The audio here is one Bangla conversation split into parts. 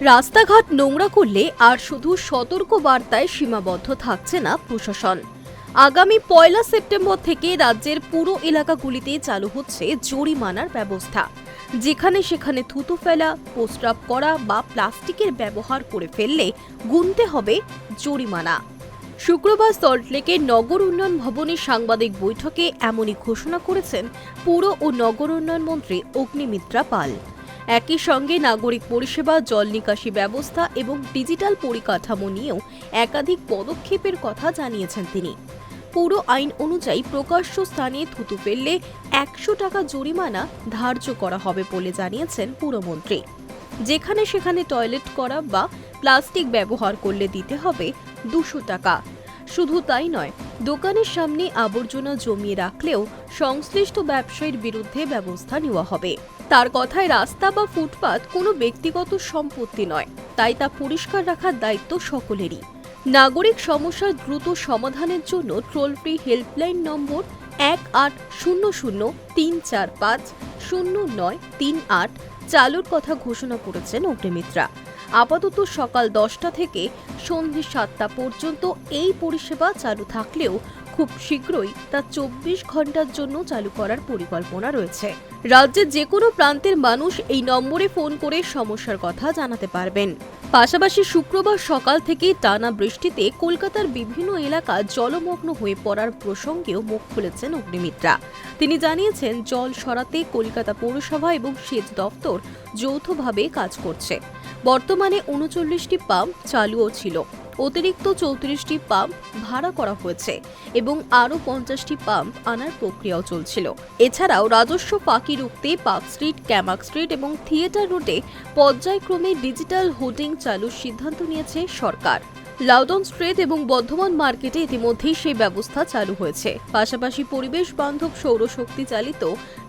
রাস্তাঘাট নোংরা করলে আর শুধু সতর্ক বার্তায় সীমাবদ্ধ থাকছে না প্রশাসন। আগামী ১ সেপ্টেম্বর থেকে রাজ্যের পুরো এলাকাগুলিতে চালু হচ্ছে জরিমানার ব্যবস্থা। যেখানে সেখানে থুতু ফেলা, প্রস্রাব করা বা প্লাস্টিকের ব্যবহার করে ফেললে গুনতে হবে জরিমানা। শুক্রবার সল্টলেকের নগর উন্নয়ন ভবনে সাংবাদিক বৈঠকে এমনই ঘোষণা করেছেন পুর ও নগর উন্নয়ন মন্ত্রী অগ্নিমিত্রা পাল। একই সঙ্গে নাগরিক পরিষেবা, জল নিকাশি ব্যবস্থা এবং ডিজিটাল পরিকাঠামো নিয়েও একাধিক পদক্ষেপের কথা জানিয়েছেন তিনি। পুর আইন অনুযায়ী প্রকাশ্য স্থানে থুতু ফেললে ১০০ টাকা জরিমানা ধার্য করা হবে বলে জানিয়েছেন পুরমন্ত্রী। যেখানে সেখানে টয়লেট করা বা প্লাস্টিক ব্যবহার করলে দিতে হবে ২০০ টাকা। শুধু তাই নয়, দোকানের সামনে আবর্জনা জমিয়ে রাখলেও সংশ্লিষ্ট ব্যবসায়ীর বিরুদ্ধে ব্যবস্থা নেওয়া হবে। তার কথায়, রাস্তা বা ফুটপাত কোনো ব্যক্তিগত সম্পত্তি নয়, তাই তা পরিষ্কার রাখার দায়িত্ব সকলেরই। নাগরিক সমস্যার দ্রুত সমাধানের জন্য টোল ফ্রি হেল্পলাইন নম্বর ১৮০০৩৪৫০৯৩৮ চালুর কথা ঘোষণা করেছেন অগ্নিমিত্রা। আপাতত সকাল ১০টা থেকে সন্ধ্যে ৭টা পর্যন্ত এই পরিষেবা চালু থাকলেও খুব শীঘ্রই তা ২৪ ঘন্টার জন্য চালু করার পরিকল্পনা রয়েছে। রাজ্যের যে কোনো প্রান্তের মানুষ এই নম্বরে ফোন করে সমস্যার কথা জানাতে পারবেন। পাশাপাশি শুক্রবার সকাল থেকে টানা বৃষ্টিতে কলকাতার বিভিন্ন এলাকা জলমগ্ন হয়ে পড়ার প্রসঙ্গেও মুখ খুলেছেন অগ্নিমিত্রা। তিনি জানিয়েছেন, জল সরাতে কলকাতা পৌরসভা এবং সেচ দপ্তর যৌথভাবে কাজ করছে। বর্তমানে ৩৯টি পাম্প চালুও ছিল, অতিরিক্ত ৩৪টি পাম্প ভাড়া করা হয়েছে এবং আরও ৫০টি পাম্প আনার প্রক্রিয়াও চলছিল। এছাড়াও রাজস্ব ফাঁকি রুখতে পার্ক স্ট্রিট, ক্যামাক স্ট্রিট এবং থিয়েটার রোডে পর্যায়ক্রমে ডিজিটাল হোর্ডিং চালুর সিদ্ধান্ত নিয়েছে সরকার। লাউডন স্ট্রিট এবং বর্ধমান মার্কেটে ইতিমধ্যেই সেই ব্যবস্থা চালু হয়েছে। পাশাপাশি পরিবেশ বান্ধব সৌরশক্তি চালিত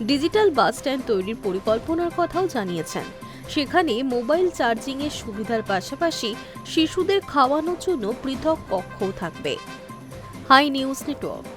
ডিজিটাল বাস স্ট্যান্ড তৈরির পরিকল্পনার কথাও জানিয়েছেন। সেখানে মোবাইল চার্জিংয়ের সুবিধার পাশাপাশি শিশুদের খাওয়ানোর জন্য পৃথক কক্ষও থাকবে। Hi news network.